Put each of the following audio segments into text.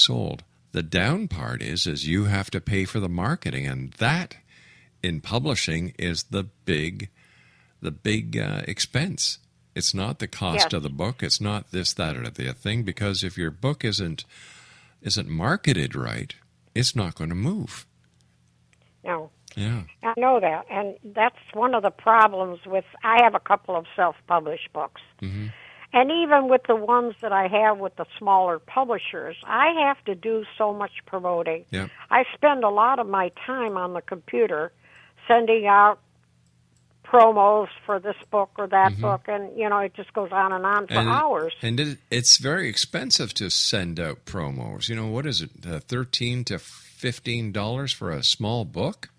sold. The down part is you have to pay for the marketing, and that in publishing is the big expense. It's not the cost of the book. It's not this, that, or the thing, because if your book isn't marketed right, it's not going to move. No. Yeah. I know that, and that's one of the problems with, I have a couple of self-published books. Mm-hmm. And even with the ones that I have with the smaller publishers, I have to do so much promoting. Yep. I spend a lot of my time on the computer sending out promos for this book or that book, and, it just goes on for hours. And it's very expensive to send out promos. What is it, $13 to $15 for a small book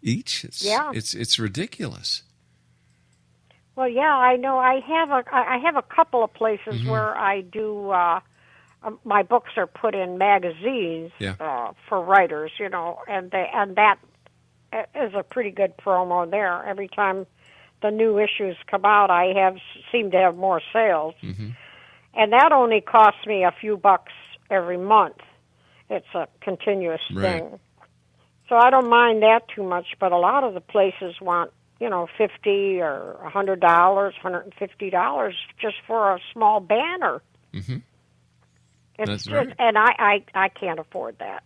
each? It's ridiculous. Well, yeah, I know. I have a couple of places where I do. My books are put in magazines for writers, and that is a pretty good promo there. Every time the new issues come out, I seem to have more sales, and that only costs me a few bucks every month. It's a continuous thing, so I don't mind that too much. But a lot of the places want $50 or $100, $150 just for a small banner. Mm-hmm. That's right. And I can't afford that.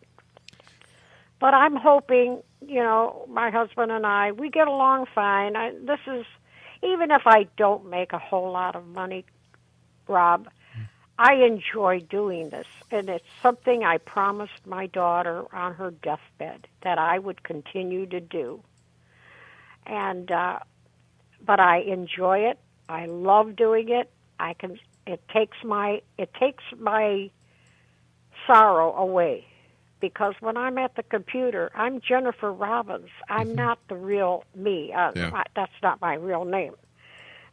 But I'm hoping, my husband and I, we get along fine. Even if I don't make a whole lot of money, Rob, I enjoy doing this. And it's something I promised my daughter on her deathbed that I would continue to do. And but I enjoy it. I love doing it. It takes my sorrow away, because when I'm at the computer, I'm Jennifer Robbins. I'm not the real me. That's not my real name.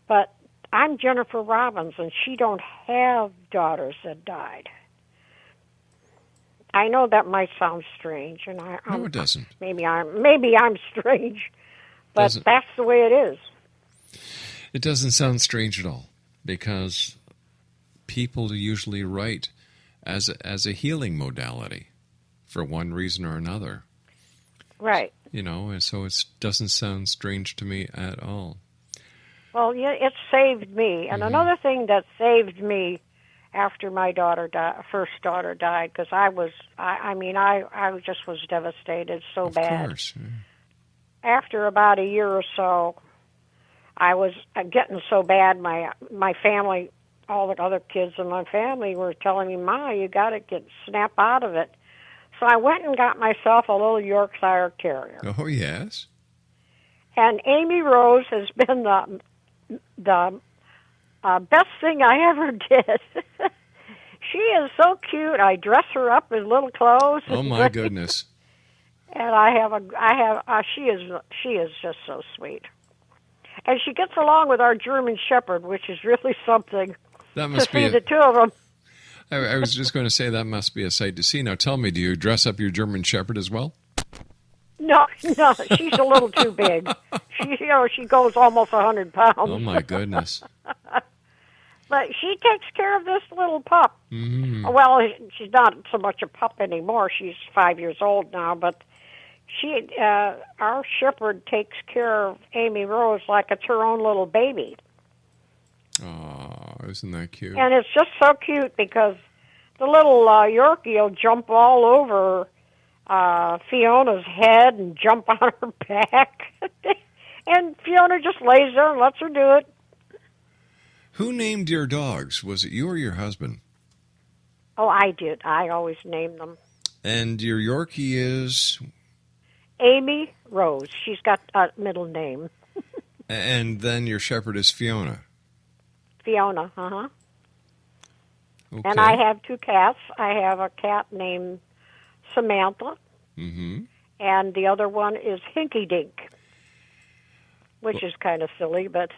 But I'm Jennifer Robbins, and she don't have daughters that died. I know that might sound strange, and no, it doesn't. Maybe I'm strange. But that's the way it is. It doesn't sound strange at all, because people usually write as a healing modality for one reason or another. Right. And so it doesn't sound strange to me at all. Well, yeah, it saved me. And another thing that saved me after my first daughter died, because I just was devastated so bad. Of course. Yeah. After about a year or so, I was getting so bad. My family, all the other kids in my family were telling me, "Ma, you got to snap out of it." So I went and got myself a little Yorkshire Terrier. Oh, yes. And Amy Rose has been the best thing I ever did. She is so cute. I dress her up in little clothes. Oh, my goodness. And she is just so sweet. And she gets along with our German Shepherd, which is really something to see the two of them. I was just going to say that must be a sight to see. Now tell me, do you dress up your German Shepherd as well? No, she's a little too big. She goes almost 100 pounds. Oh, my goodness. But she takes care of this little pup. Mm-hmm. Well, she's not so much a pup anymore. She's 5 years old now, but our shepherd takes care of Amy Rose like it's her own little baby. Oh, isn't that cute? And it's just so cute because the little Yorkie will jump all over Fiona's head and jump on her back. And Fiona just lays there and lets her do it. Who named your dogs? Was it you or your husband? Oh, I did. I always name them. And your Yorkie is? Amy Rose. She's got a middle name. And then your shepherd is Fiona? Fiona, uh-huh. Okay. And I have two cats. I have a cat named Samantha, and the other one is Hinky Dink, which is kind of silly, but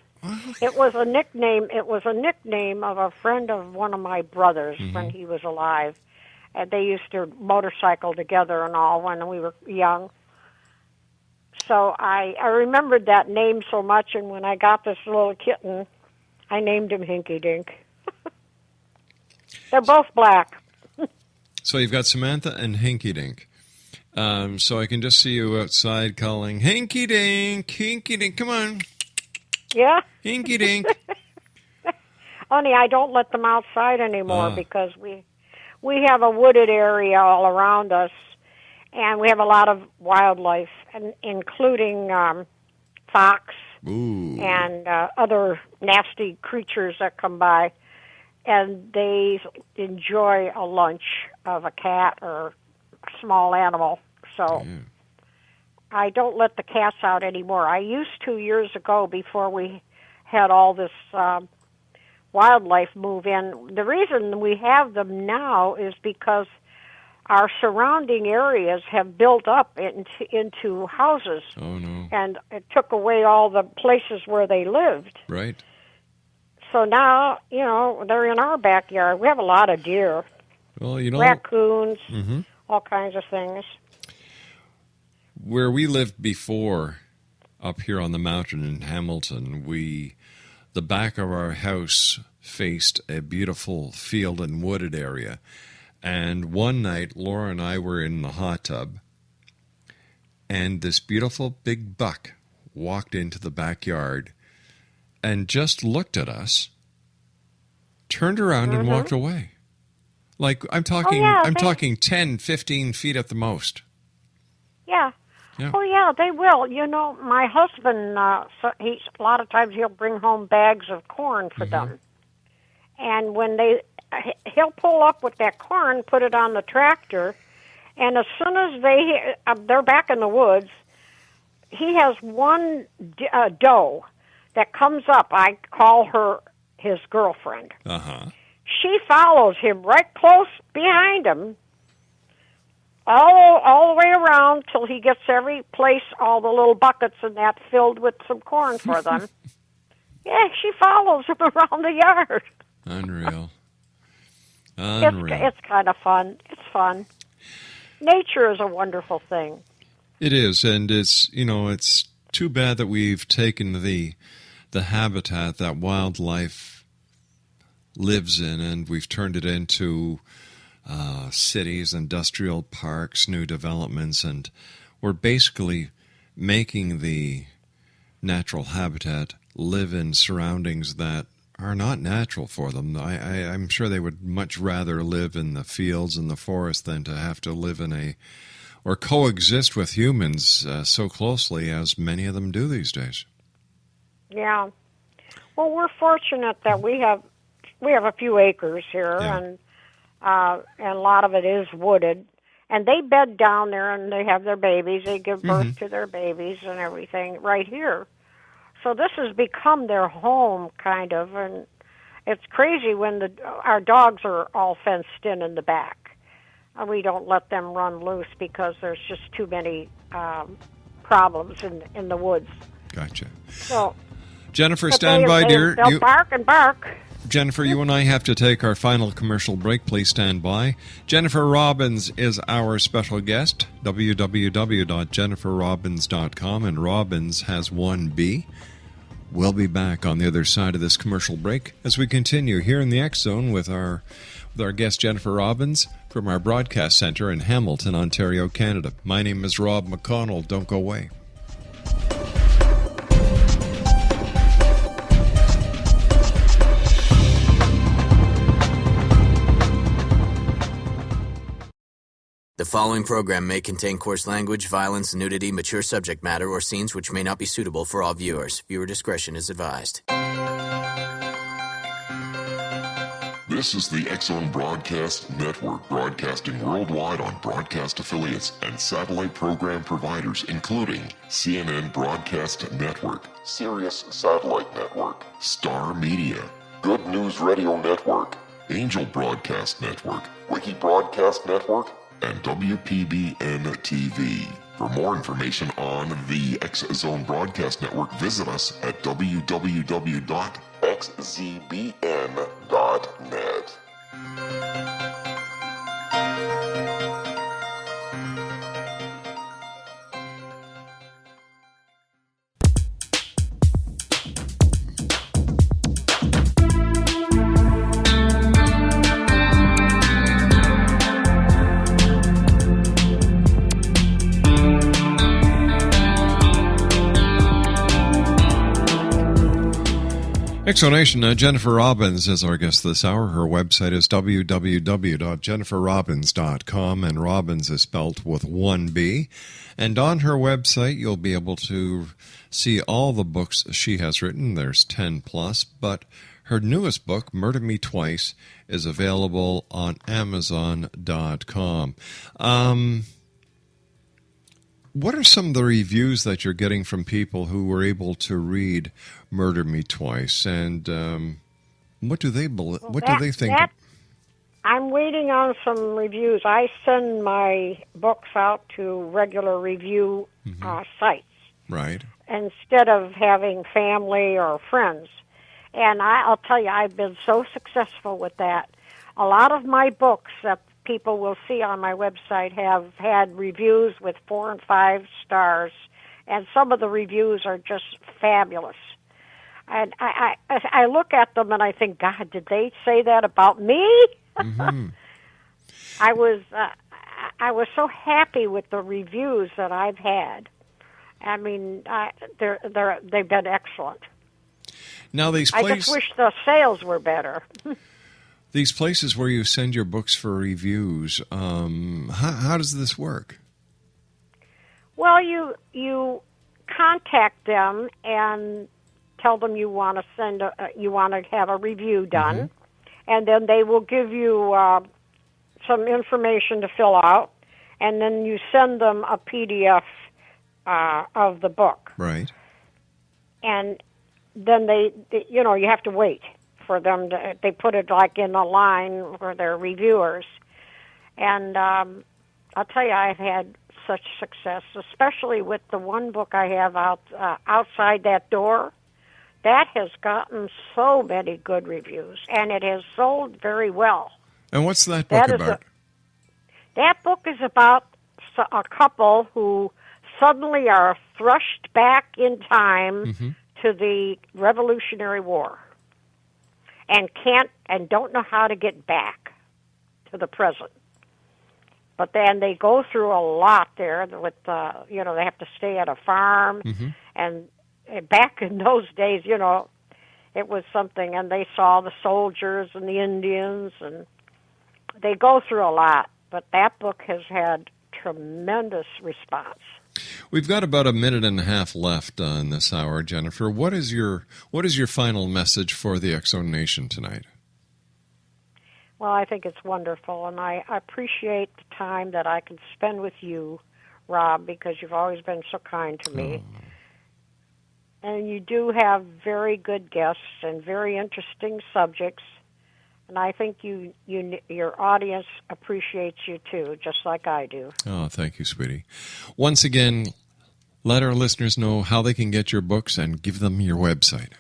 it was a nickname. It was a nickname of a friend of one of my brothers when he was alive, and they used to motorcycle together and all when we were young. So I remembered that name so much, and when I got this little kitten, I named him Hinky Dink. They're both black. So you've got Samantha and Hinky Dink. So I can just see you outside calling, Hinky Dink, come on. Yeah. Hinky Dink. Only I don't let them outside anymore because we have a wooded area all around us, and we have a lot of wildlife, including fox and other nasty creatures that come by, and they enjoy a lunch of a cat or a small animal. So I don't let the cats out anymore. I used to years ago before we had all this wildlife move in. The reason we have them now is because our surrounding areas have built up into houses. Oh, no. And it took away all the places where they lived. Right. So now, they're in our backyard. We have a lot of deer. Well, raccoons, all kinds of things. Where we lived before, up here on the mountain in Hamilton, the back of our house faced a beautiful field and wooded area. And one night, Laura and I were in the hot tub, and this beautiful big buck walked into the backyard and just looked at us, turned around and walked away. Like, I'm talking 10, 15 feet at the most. Yeah. Oh, yeah, they will. My husband, a lot of times he'll bring home bags of corn for them. And when he'll pull up with that corn, put it on the tractor, and as soon as they're back in the woods, he has one doe that comes up. I call her his girlfriend. She follows him right close behind him, all the way around till he gets every place, all the little buckets and that filled with some corn for them. Yeah, she follows him around the yard. Unreal. It's kind of fun. It's fun. Nature is a wonderful thing. It is, and it's too bad that we've taken the habitat that wildlife lives in, and we've turned it into cities, industrial parks, new developments, and we're basically making the natural habitat live in surroundings that are not natural for them. I'm sure they would much rather live in the fields and the forest than to have to live or coexist with humans so closely as many of them do these days. Yeah. Well, we're fortunate that we have a few acres here, and a lot of it is wooded. And they bed down there, and they have their babies. They give birth to their babies and everything right here. So this has become their home, kind of, and it's crazy when our dogs are all fenced in the back. We don't let them run loose because there's just too many problems in the woods. Gotcha. So, Jennifer, stand by, dear. They'll bark and bark. Jennifer, you and I have to take our final commercial break. Please stand by. Jennifer Robbins is our special guest. www.jenniferrobbins.com, and Robbins has one B. We'll be back on the other side of this commercial break as we continue here in the X Zone with our guest Jennifer Robbins from our broadcast center in Hamilton, Ontario, Canada. My name is Rob McConnell. Don't go away. The following program may contain coarse language, violence, nudity, mature subject matter, or scenes which may not be suitable for all viewers. Viewer discretion is advised. This is the X Zone Broadcast Network, broadcasting worldwide on broadcast affiliates and satellite program providers, including CNN Broadcast Network, Sirius Satellite Network, Star Media, Good News Radio Network, Angel Broadcast Network, Wiki Broadcast Network, and WPBN TV. For more information on the X Zone Broadcast Network, visit us at www.xzbn.net. Exonation, Jennifer Robbins is our guest this hour. Her website is www.jenniferrobbins.com, and Robbins is spelled with one B. And on her website, you'll be able to see all the books she has written. There's 10 plus, but her newest book, Murder Me Twice, is available on Amazon.com. What are some of the reviews that you're getting from people who were able to read Murder Me Twice, and what do they think? I'm waiting on some reviews. I send my books out to regular review sites, right? Instead of having family or friends. And I'll tell you, I've been so successful with that. A lot of my books that people will see on my website have had reviews with 4 and 5 stars, and some of the reviews are just fabulous. And I look at them and I think, God, did they say that about me? Mm-hmm. I was so happy with the reviews that I've had. I mean, they've been excellent. Now these I just wish the sales were better. These places where you send your books for reviews, how does this work? Well, you contact them and tell them you want to have a review done, and then they will give you some information to fill out, and then you send them a PDF of the book. Right. And then they you have to wait for them to, they put it like in a line for their reviewers. And I'll tell you, I've had such success, especially with the one book I have out Outside That Door. That has gotten so many good reviews, and it has sold very well. And what's that book about? That book is about a couple who suddenly are thrust back in time to the Revolutionary War, and don't know how to get back to the present. But then they go through a lot there with, they have to stay at a farm. And back in those days, it was something. And they saw the soldiers and the Indians, and they go through a lot. But that book has had tremendous response. We've got about a minute and a half left in this hour, Jennifer. What is your final message for the X-Zone Nation tonight? Well, I think it's wonderful, and I appreciate the time that I can spend with you, Rob, because you've always been so kind to me. And you do have very good guests and very interesting subjects, and I think your audience appreciates you too, just like I do. Oh, thank you, sweetie. Once again, let our listeners know how they can get your books and give them your website.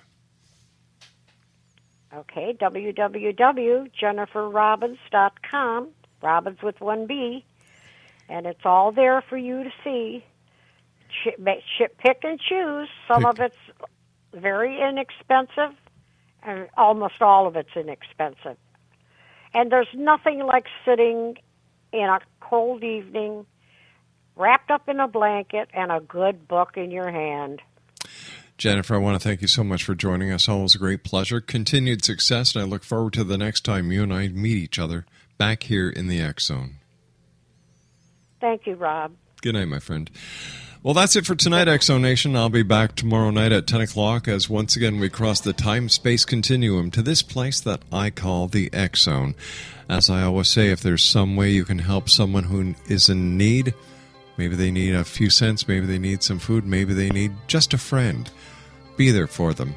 Okay, www.jenniferrobbins.com, Robbins with one B, and it's all there for you to see. Pick and choose. Some of it's very inexpensive, and almost all of it's inexpensive. And there's nothing like sitting in a cold evening, wrapped up in a blanket, and a good book in your hand. Jennifer, I want to thank you so much for joining us. Always a great pleasure. Continued success, and I look forward to the next time you and I meet each other back here in the X-Zone. Thank you, Rob. Good night, my friend. Well, that's it for tonight, X-Zone Nation. I'll be back tomorrow night at 10 o'clock as once again we cross the time-space continuum to this place that I call the X-Zone. As I always say, if there's some way you can help someone who is in need, maybe they need a few cents, maybe they need some food, maybe they need just a friend, be there for them.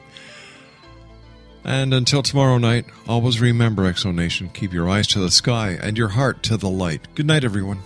And until tomorrow night, always remember, X-Zone Nation, keep your eyes to the sky and your heart to the light. Good night, everyone.